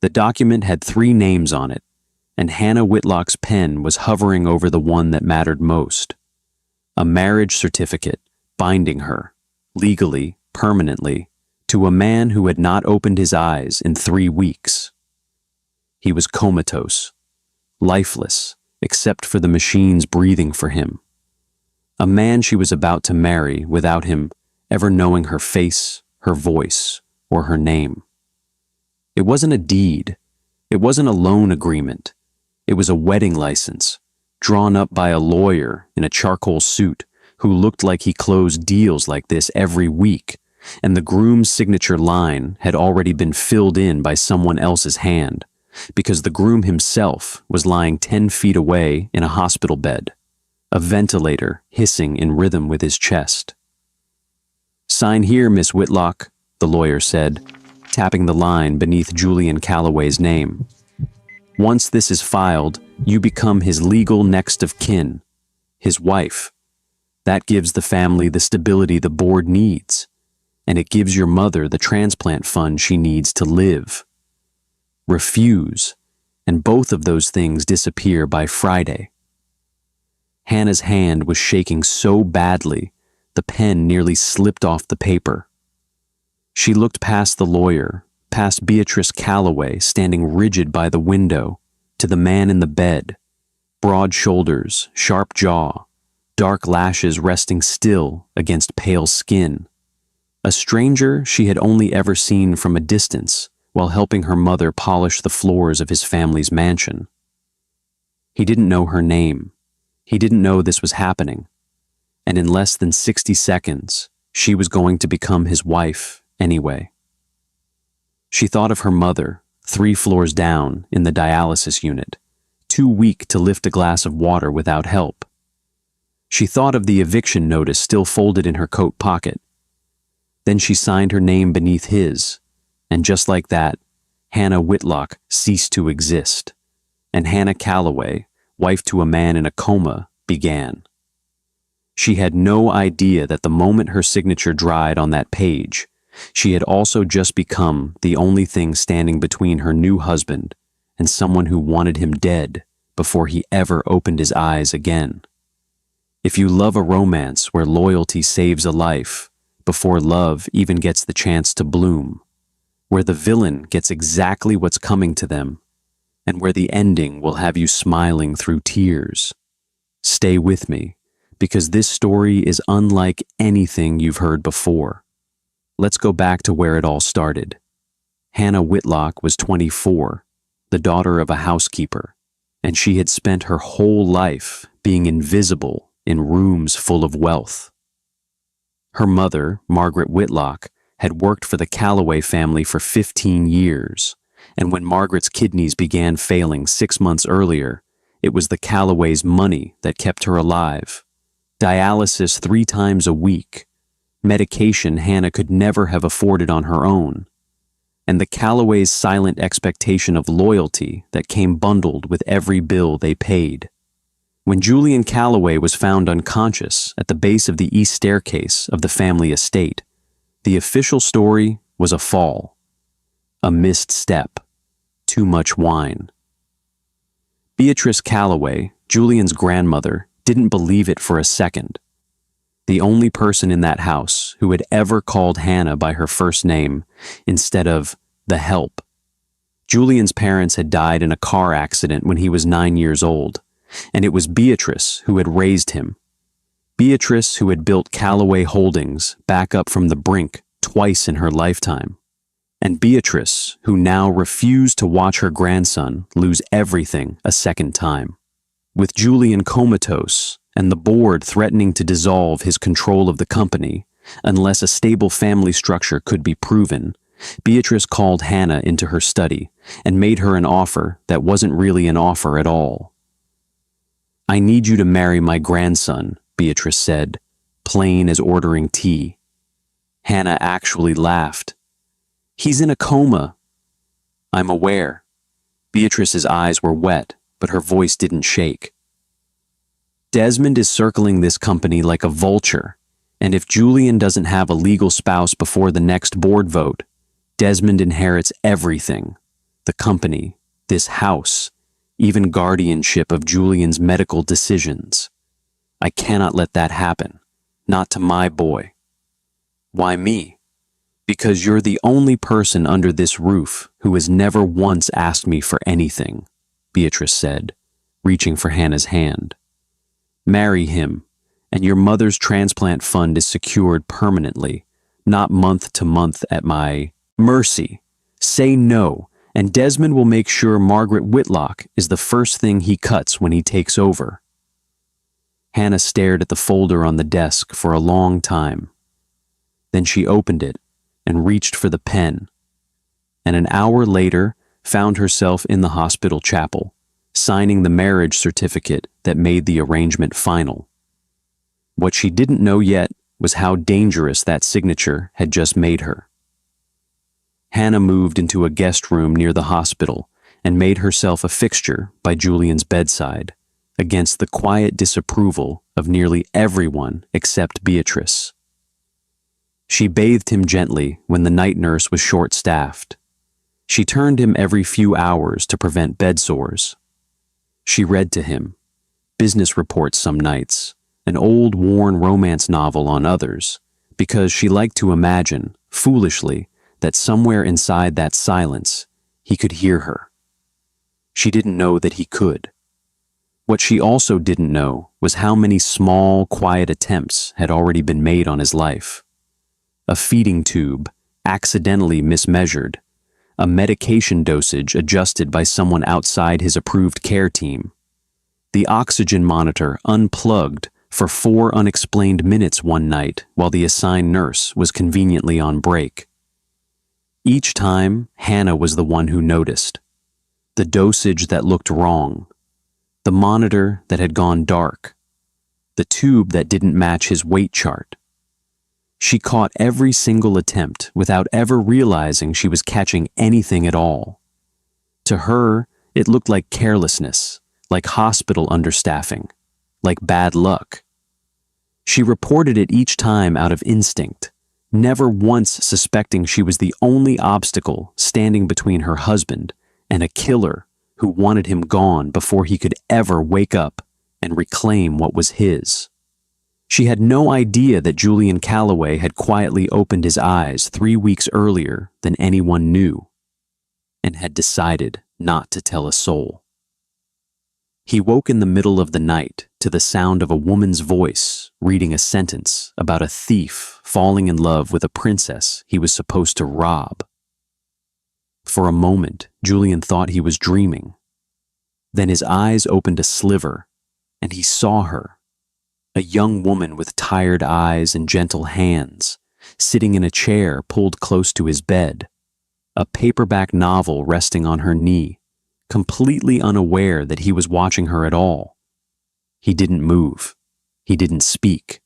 The document had 3 names on it, and Hannah Whitlock's pen was hovering over the one that mattered most. A marriage certificate binding her, legally, permanently, to a man who had not opened his eyes in 3 weeks. He was comatose, lifeless, except for the machines breathing for him. A man she was about to marry without him ever knowing her face, her voice, or her name. It wasn't a deed. It wasn't a loan agreement. It was a wedding license, drawn up by a lawyer in a charcoal suit who looked like he closed deals like this every week, and the groom's signature line had already been filled in by someone else's hand, because the groom himself was lying 10 feet away in a hospital bed, a ventilator hissing in rhythm with his chest. "Sign here, Miss Whitlock," the lawyer said, tapping the line beneath Julian Calloway's name. "Once this is filed, you become his legal next of kin, his wife. That gives the family the stability the board needs, and it gives your mother the transplant fund she needs to live. Refuse, and both of those things disappear by Friday." Hannah's hand was shaking so badly, the pen nearly slipped off the paper. She looked past the lawyer, past Beatrice Calloway standing rigid by the window, to the man in the bed, broad shoulders, sharp jaw, dark lashes resting still against pale skin. A stranger she had only ever seen from a distance while helping her mother polish the floors of his family's mansion. He didn't know her name. He didn't know this was happening. And in less than 60 seconds, she was going to become his wife anyway. She thought of her mother, 3 floors down in the dialysis unit, too weak to lift a glass of water without help. She thought of the eviction notice still folded in her coat pocket. Then she signed her name beneath his, and just like that, Hannah Whitlock ceased to exist, and Hannah Calloway, wife to a man in a coma, began. She had no idea that the moment her signature dried on that page, she had also just become the only thing standing between her new husband and someone who wanted him dead before he ever opened his eyes again. If you love a romance where loyalty saves a life before love even gets the chance to bloom, where the villain gets exactly what's coming to them, and where the ending will have you smiling through tears, stay with me, because this story is unlike anything you've heard before. Let's go back to where it all started. Hannah Whitlock was 24, the daughter of a housekeeper, and she had spent her whole life being invisible in rooms full of wealth. Her mother, Margaret Whitlock, had worked for the Calloway family for 15 years, and when Margaret's kidneys began failing 6 months earlier, it was the Calloway's money that kept her alive. Dialysis 3 times a week, medication Hannah could never have afforded on her own, and the Calloway's silent expectation of loyalty that came bundled with every bill they paid. When Julian Calloway was found unconscious at the base of the east staircase of the family estate, the official story was a fall, a missed step, too much wine. Beatrice Calloway, Julian's grandmother, didn't believe it for a second. The only person in that house who had ever called Hannah by her first name instead of the help. Julian's parents had died in a car accident when he was 9 years old, and it was Beatrice who had raised him. Beatrice who had built Calloway Holdings back up from the brink twice in her lifetime. And Beatrice who now refused to watch her grandson lose everything a second time. With Julian comatose and the board threatening to dissolve his control of the company unless a stable family structure could be proven, Beatrice called Hannah into her study and made her an offer that wasn't really an offer at all. "I need you to marry my grandson," Beatrice said, plain as ordering tea. Hannah actually laughed. "He's in a coma." "I'm aware." Beatrice's eyes were wet, but her voice didn't shake. "Desmond is circling this company like a vulture, and if Julian doesn't have a legal spouse before the next board vote, Desmond inherits everything. the company, this house, even guardianship of Julian's medical decisions. I cannot let that happen. Not to my boy. Why me? Because you're the only person under this roof who has never once asked me for anything, Beatrice said, reaching for Hannah's hand. Marry him, and your mother's transplant fund is secured permanently, not month to month at my mercy. Say no, and Desmond will make sure Margaret Whitlock is the first thing he cuts when he takes over. Hannah stared at the folder on the desk for a long time. Then she opened it and reached for the pen, and an hour later found herself in the hospital chapel, signing the marriage certificate that made the arrangement final. What she didn't know yet was how dangerous that signature had just made her. Hannah moved into a guest room near the hospital and made herself a fixture by Julian's bedside, against the quiet disapproval of nearly everyone except Beatrice. She bathed him gently when the night nurse was short-staffed. She turned him every few hours to prevent bed sores. She read to him, business reports some nights, an old worn romance novel on others, because she liked to imagine, foolishly, that somewhere inside that silence, he could hear her. She didn't know that he could. What she also didn't know was how many small, quiet attempts had already been made on his life. A feeding tube, accidentally mismeasured, a medication dosage adjusted by someone outside his approved care team, the oxygen monitor unplugged for 4 unexplained minutes one night while the assigned nurse was conveniently on break. Each time, Hannah was the one who noticed. The dosage that looked wrong, the monitor that had gone dark, the tube that didn't match his weight chart. She caught every single attempt without ever realizing she was catching anything at all. To her, it looked like carelessness, like hospital understaffing, like bad luck. She reported it each time out of instinct, never once suspecting she was the only obstacle standing between her husband and a killer who wanted him gone before he could ever wake up and reclaim what was his. She had no idea that Julian Calloway had quietly opened his eyes 3 weeks earlier than anyone knew, and had decided not to tell a soul. He woke in the middle of the night to the sound of a woman's voice reading a sentence about a thief falling in love with a princess he was supposed to rob. For a moment, Julian thought he was dreaming. Then his eyes opened a sliver, and he saw her, a young woman with tired eyes and gentle hands, sitting in a chair pulled close to his bed, a paperback novel resting on her knee, completely unaware that he was watching her at all. He didn't move. He didn't speak.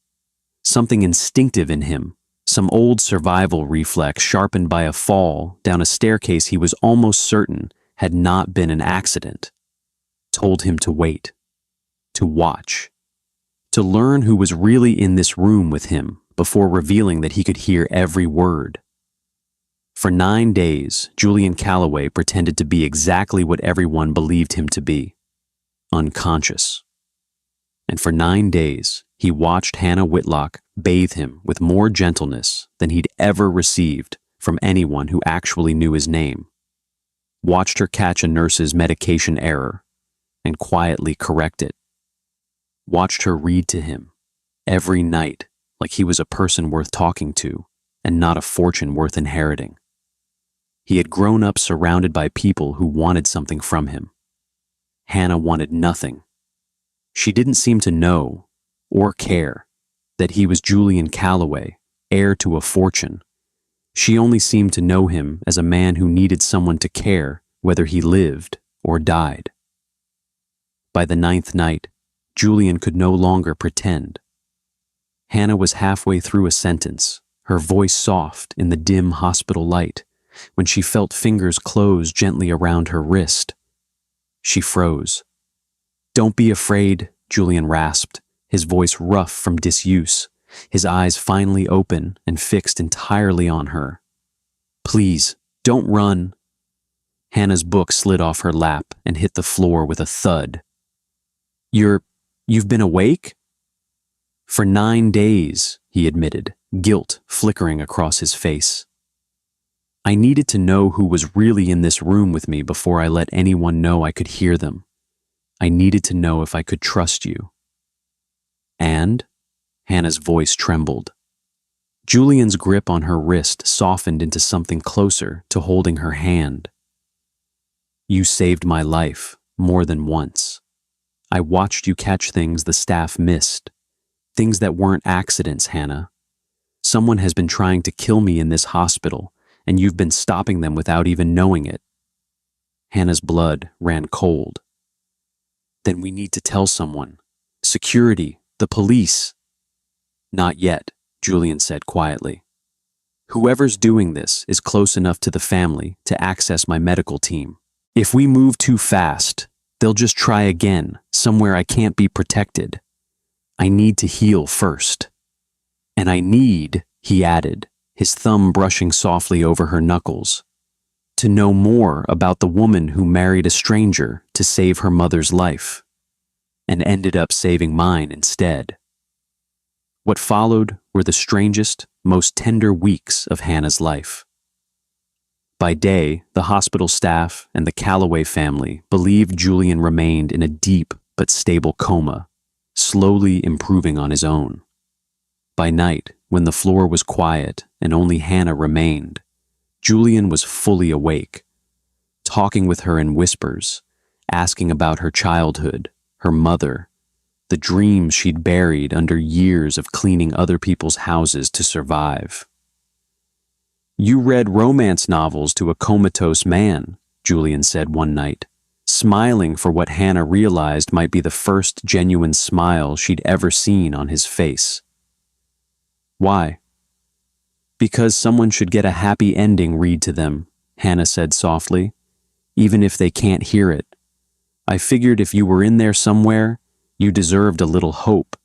Something instinctive in him, some old survival reflex sharpened by a fall down a staircase he was almost certain had not been an accident, told him to wait, to watch, to learn who was really in this room with him before revealing that he could hear every word. For 9 days, Julian Calloway pretended to be exactly what everyone believed him to be, unconscious. And for 9 days, he watched Hannah Whitlock bathe him with more gentleness than he'd ever received from anyone who actually knew his name, watched her catch a nurse's medication error and quietly correct it, watched her read to him every night like he was a person worth talking to and not a fortune worth inheriting. He had grown up surrounded by people who wanted something from him. Hannah wanted nothing. She didn't seem to know or care that he was Julian Calloway, heir to a fortune. She only seemed to know him as a man who needed someone to care whether he lived or died. By the 9th night, Julian could no longer pretend. Hannah was halfway through a sentence, her voice soft in the dim hospital light, when she felt fingers close gently around her wrist. She froze. "Don't be afraid," Julian rasped, his voice rough from disuse, his eyes finally open and fixed entirely on her. "Please, don't run." Hannah's book slid off her lap and hit the floor with a thud. You've been awake? For 9 days, he admitted, guilt flickering across his face. I needed to know who was really in this room with me before I let anyone know I could hear them. I needed to know if I could trust you. And? Hannah's voice trembled. Julian's grip on her wrist softened into something closer to holding her hand. You saved my life more than once. I watched you catch things the staff missed. Things that weren't accidents, Hannah. Someone has been trying to kill me in this hospital, and you've been stopping them without even knowing it. Hannah's blood ran cold. Then we need to tell someone. Security, the police. Not yet, Julian said quietly. Whoever's doing this is close enough to the family to access my medical team. If we move too fast, they'll just try again, somewhere I can't be protected. I need to heal first. And I need, he added, his thumb brushing softly over her knuckles, to know more about the woman who married a stranger to save her mother's life, and ended up saving mine instead. What followed were the strangest, most tender weeks of Hannah's life. By day, the hospital staff and the Calloway family believed Julian remained in a deep but stable coma, slowly improving on his own. By night, when the floor was quiet and only Hannah remained, Julian was fully awake, talking with her in whispers, asking about her childhood, her mother, the dreams she'd buried under years of cleaning other people's houses to survive. You read romance novels to a comatose man, Julian said one night, smiling for what Hannah realized might be the first genuine smile she'd ever seen on his face. Why? Because someone should get a happy ending read to them, Hannah said softly, even if they can't hear it. I figured if you were in there somewhere, you deserved a little hope.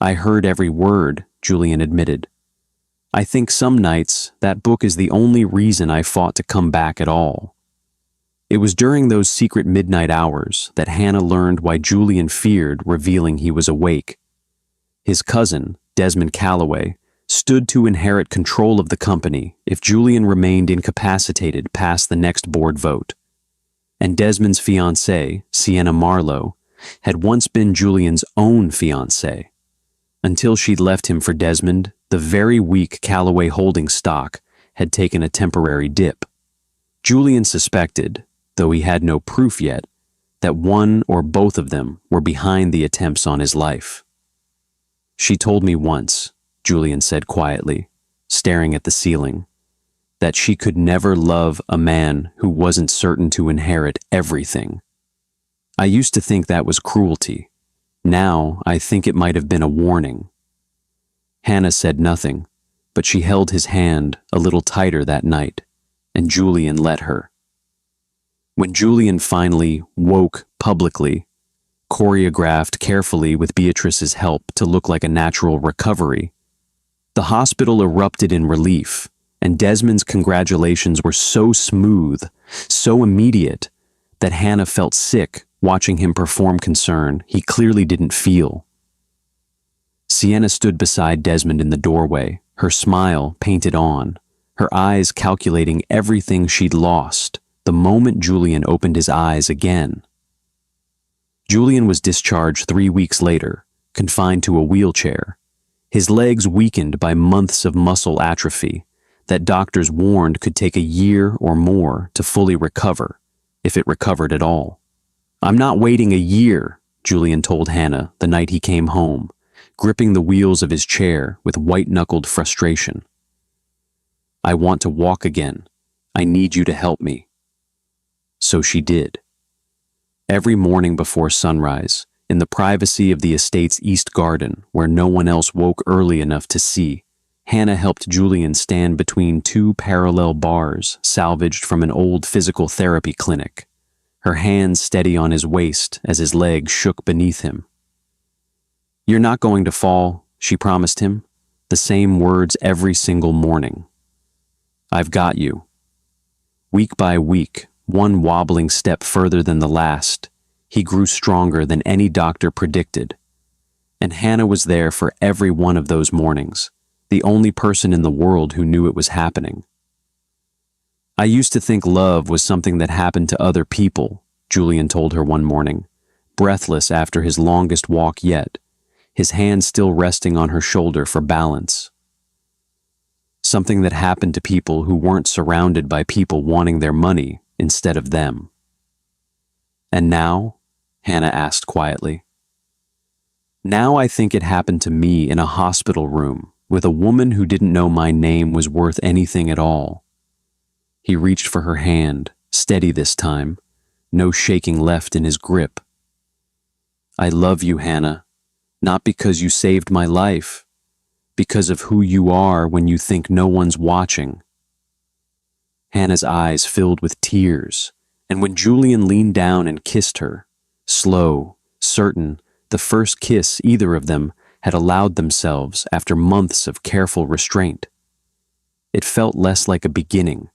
I heard every word, Julian admitted. I think some nights that book is the only reason I fought to come back at all. It was during those secret midnight hours that Hannah learned why Julian feared revealing he was awake. His cousin, Desmond Calloway, stood to inherit control of the company if Julian remained incapacitated past the next board vote. And Desmond's fiancée, Sienna Marlowe, had once been Julian's own fiancée, until she'd left him for Desmond the very week Calloway holding stock had taken a temporary dip. Julian suspected, though he had no proof yet, that one or both of them were behind the attempts on his life. She told me once, Julian said quietly, staring at the ceiling, that she could never love a man who wasn't certain to inherit everything. I used to think that was cruelty. Now I think it might have been a warning. Hannah said nothing, but she held his hand a little tighter that night, and Julian let her. When Julian finally woke publicly, choreographed carefully with Beatrice's help to look like a natural recovery, the hospital erupted in relief, and Desmond's congratulations were so smooth, so immediate, that Hannah felt sick watching him perform concern he clearly didn't feel. Sienna stood beside Desmond in the doorway, her smile painted on, her eyes calculating everything she'd lost the moment Julian opened his eyes again. Julian was discharged 3 weeks later, confined to a wheelchair, his legs weakened by months of muscle atrophy that doctors warned could take a year or more to fully recover, if it recovered at all. I'm not waiting a year, Julian told Hannah the night he came home, gripping the wheels of his chair with white-knuckled frustration. I want to walk again. I need you to help me. So she did. Every morning before sunrise, in the privacy of the estate's east garden, where no one else woke early enough to see, Hannah helped Julian stand between 2 parallel bars salvaged from an old physical therapy clinic, her hands steady on his waist as his legs shook beneath him. You're not going to fall, she promised him, the same words every single morning. I've got you. Week by week, one wobbling step further than the last, he grew stronger than any doctor predicted. And Hannah was there for every one of those mornings, the only person in the world who knew it was happening. "I used to think love was something that happened to other people," Julian told her one morning, breathless after his longest walk yet, his hand still resting on her shoulder for balance. "Something that happened to people who weren't surrounded by people wanting their money instead of them." "And now?" Hannah asked quietly. "Now I think it happened to me in a hospital room with a woman who didn't know my name was worth anything at all." He reached for her hand, steady this time, no shaking left in his grip. "I love you, Hannah, not because you saved my life, because of who you are when you think no one's watching." Hannah's eyes filled with tears, and when Julian leaned down and kissed her, slow, certain, the first kiss either of them had allowed themselves after months of careful restraint, it felt less like a beginning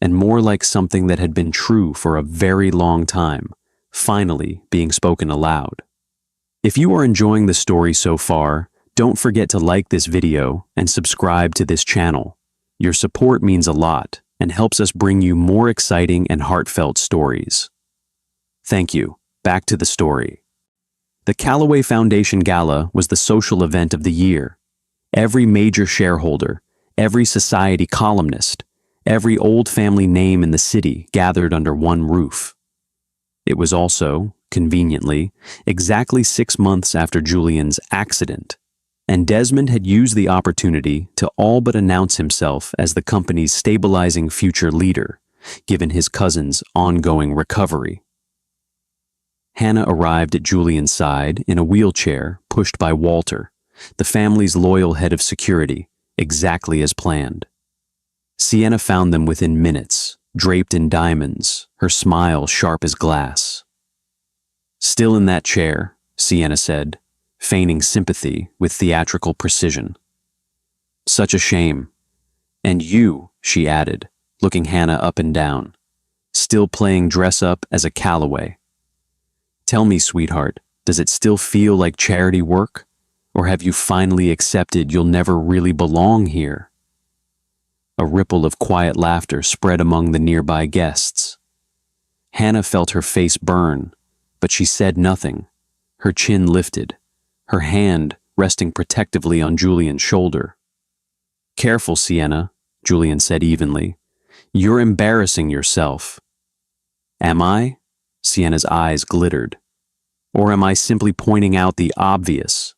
and more like something that had been true for a very long time, finally being spoken aloud. If you are enjoying the story so far, don't forget to like this video and subscribe to this channel. Your support means a lot and helps us bring you more exciting and heartfelt stories. Thank you. Back to the story. The Callaway Foundation Gala was the social event of the year. Every major shareholder, every society columnist, every old family name in the city gathered under one roof. It was also, conveniently, exactly 6 months after Julian's accident, and Desmond had used the opportunity to all but announce himself as the company's stabilizing future leader, given his cousin's ongoing recovery. Hannah arrived at Julian's side in a wheelchair pushed by Walter, the family's loyal head of security, exactly as planned. Sienna found them within minutes, draped in diamonds, her smile sharp as glass. "Still in that chair," Sienna said, feigning sympathy with theatrical precision. "Such a shame. And you," she added, looking Hannah up and down, "still playing dress-up as a Callaway. Tell me, sweetheart, does it still feel like charity work? Or have you finally accepted you'll never really belong here?" A ripple of quiet laughter spread among the nearby guests. Hannah felt her face burn, but she said nothing, her chin lifted, her hand resting protectively on Julian's shoulder. "Careful, Sienna," Julian said evenly. "You're embarrassing yourself." "Am I?" Sienna's eyes glittered. "Or am I simply pointing out the obvious?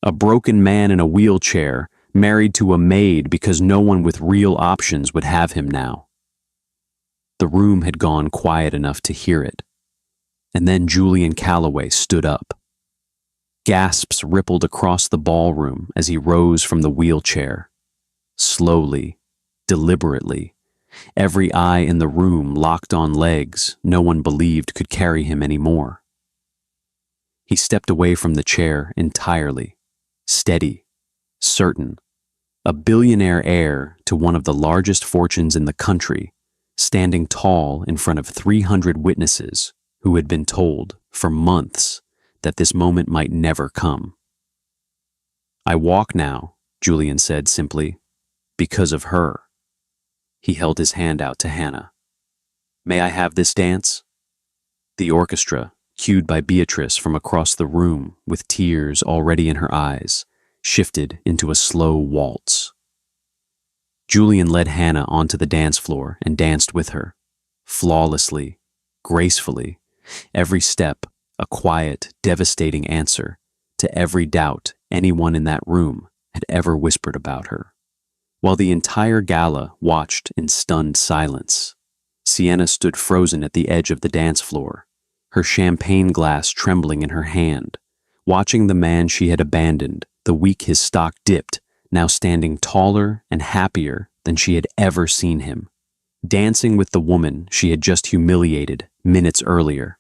A broken man in a wheelchair, married to a maid because no one with real options would have him now." The room had gone quiet enough to hear it. And then Julian Callaway stood up. Gasps rippled across the ballroom as he rose from the wheelchair. Slowly, deliberately, every eye in the room locked on legs no one believed could carry him anymore. He stepped away from the chair entirely, steady, certain, a billionaire heir to one of the largest fortunes in the country, standing tall in front of 300 witnesses who had been told for months that this moment might never come. "I walk now," Julian said simply, "because of her." He held his hand out to Hannah. "May I have this dance?" The orchestra, cued by Beatrice from across the room with tears already in her eyes, shifted into a slow waltz. Julian led Hannah onto the dance floor and danced with her, flawlessly, gracefully, every step a quiet, devastating answer to every doubt anyone in that room had ever whispered about her. While the entire gala watched in stunned silence, Sienna stood frozen at the edge of the dance floor, her champagne glass trembling in her hand, watching the man she had abandoned the week his stock dipped, now standing taller and happier than she had ever seen him, dancing with the woman she had just humiliated minutes earlier.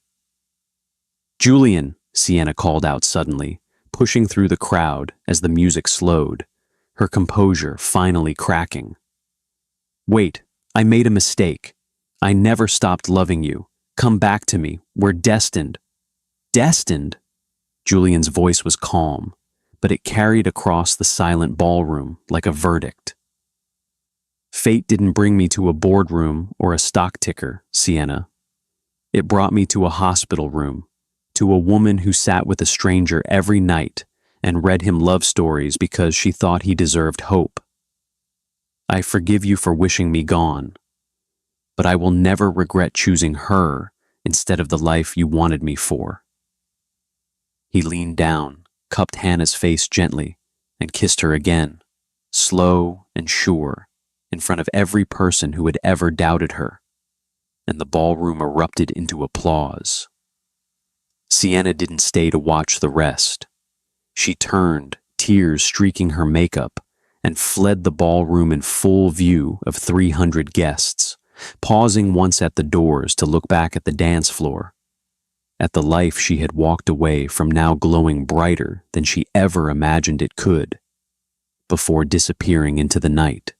"Julian," Sienna called out suddenly, pushing through the crowd as the music slowed, her composure finally cracking. "Wait, I made a mistake. I never stopped loving you. Come back to me. We're destined." Destined? Julian's voice was calm, but it carried across the silent ballroom like a verdict. "Fate didn't bring me to a boardroom or a stock ticker, Sienna. It brought me to a hospital room, to a woman who sat with a stranger every night and read him love stories because she thought he deserved hope. I forgive you for wishing me gone, but I will never regret choosing her instead of the life you wanted me for." He leaned down, cupped Hannah's face gently, and kissed her again, slow and sure, in front of every person who had ever doubted her, and the ballroom erupted into applause. Sienna didn't stay to watch the rest. She turned, tears streaking her makeup, and fled the ballroom in full view of 300 guests, pausing once at the doors to look back at the dance floor, at the life she had walked away from now glowing brighter than she ever imagined it could, before disappearing into the night.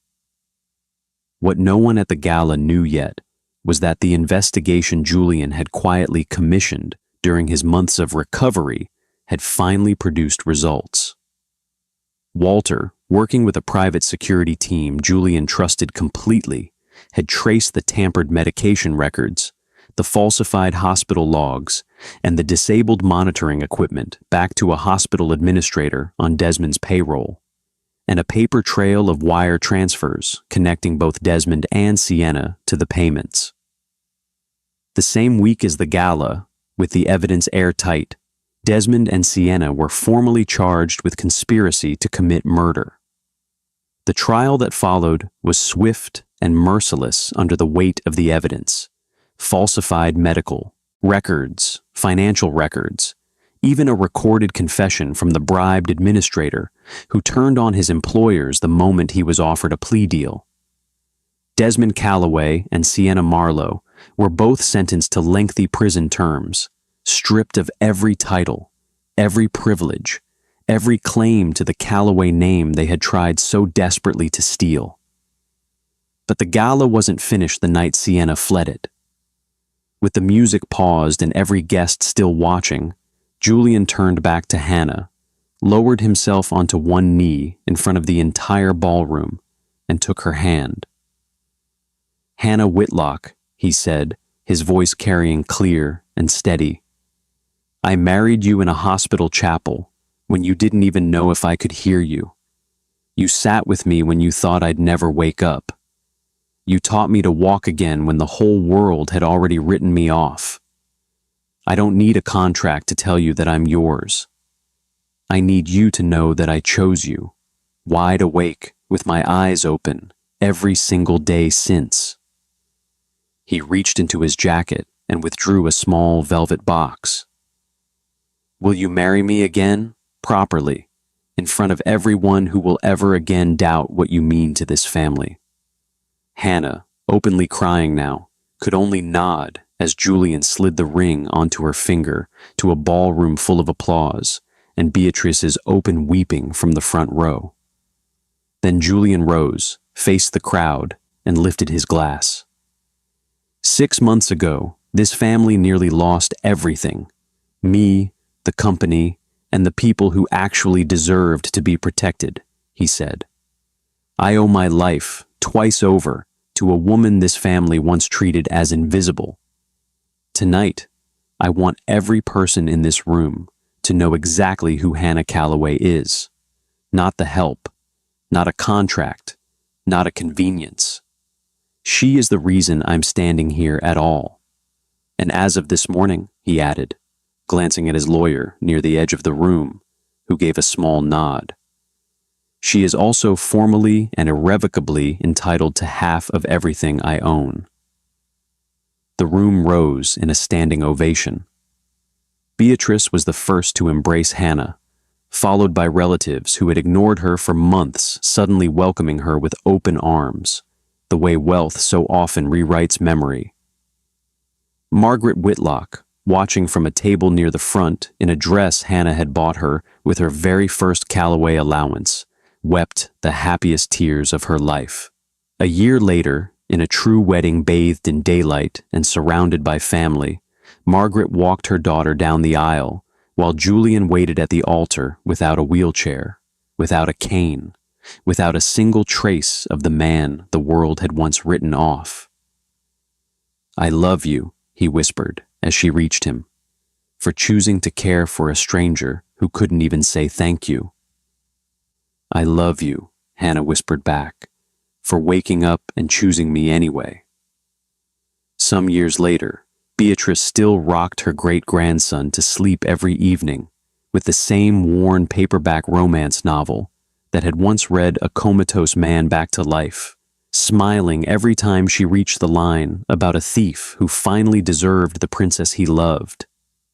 What no one at the gala knew yet was that the investigation Julian had quietly commissioned during his months of recovery had finally produced results. Walter, working with a private security team Julian trusted completely, had traced the tampered medication records, the falsified hospital logs, and the disabled monitoring equipment back to a hospital administrator on Desmond's payroll, and a paper trail of wire transfers connecting both Desmond and Sienna to the payments. The same week as the gala, with the evidence airtight, Desmond and Sienna were formally charged with conspiracy to commit murder. The trial that followed was swift and merciless under the weight of the evidence: falsified medical records, financial records, even a recorded confession from the bribed administrator who turned on his employers the moment he was offered a plea deal. Desmond Calloway and Sienna Marlowe were both sentenced to lengthy prison terms, stripped of every title, every privilege, every claim to the Calloway name they had tried so desperately to steal. But the gala wasn't finished the night Sienna fled it. With the music paused and every guest still watching, Julian turned back to Hannah, lowered himself onto one knee in front of the entire ballroom, and took her hand. "Hannah Whitlock," he said, his voice carrying clear and steady, "I married you in a hospital chapel when you didn't even know if I could hear you. You sat with me when you thought I'd never wake up. You taught me to walk again when the whole world had already written me off. I don't need a contract to tell you that I'm yours. I need you to know that I chose you, wide awake, with my eyes open, every single day since." He reached into his jacket and withdrew a small velvet box. "Will you marry me again, properly, in front of everyone who will ever again doubt what you mean to this family?" Hannah, openly crying now, could only nod as Julian slid the ring onto her finger to a ballroom full of applause and Beatrice's open weeping from the front row. Then Julian rose, faced the crowd, and lifted his glass. 6 months ago, this family nearly lost everything: me, the company, and the people who actually deserved to be protected, he said. I owe my life, twice over, to a woman this family once treated as invisible. Tonight, I want every person in this room to know exactly who Hannah Calloway is. Not the help, not a contract, not a convenience. She is the reason I'm standing here at all. And as of this morning, he added, glancing at his lawyer near the edge of the room, who gave a small nod, she is also formally and irrevocably entitled to half of everything I own. The room rose in a standing ovation. Beatrice was the first to embrace Hannah, followed by relatives who had ignored her for months, suddenly welcoming her with open arms, the way wealth so often rewrites memory. Margaret Whitlock, watching from a table near the front in a dress Hannah had bought her with her very first Calloway allowance, wept the happiest tears of her life. A year later, In a true wedding bathed in daylight and surrounded by family, Margaret walked her daughter down the aisle, while Julian waited at the altar without a wheelchair, without a cane, without a single trace of the man the world had once written off. "I love you," he whispered as she reached him, "for choosing to care for a stranger who couldn't even say thank you." "I love you," Hannah whispered back, "for waking up and choosing me anyway." Some years later, Beatrice still rocked her great-grandson to sleep every evening with the same worn paperback romance novel that had once read a comatose man back to life, smiling every time she reached the line about a thief who finally deserved the princess he loved.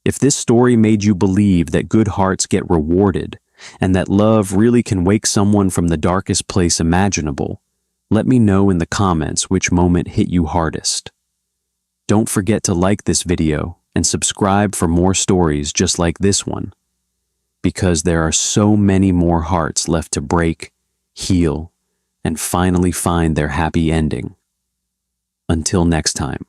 If this story made you believe that good hearts get rewarded and that love really can wake someone from the darkest place imaginable, let me know in the comments which moment hit you hardest. Don't forget to like this video and subscribe for more stories just like this one, because there are so many more hearts left to break, heal, and finally find their happy ending. Until next time.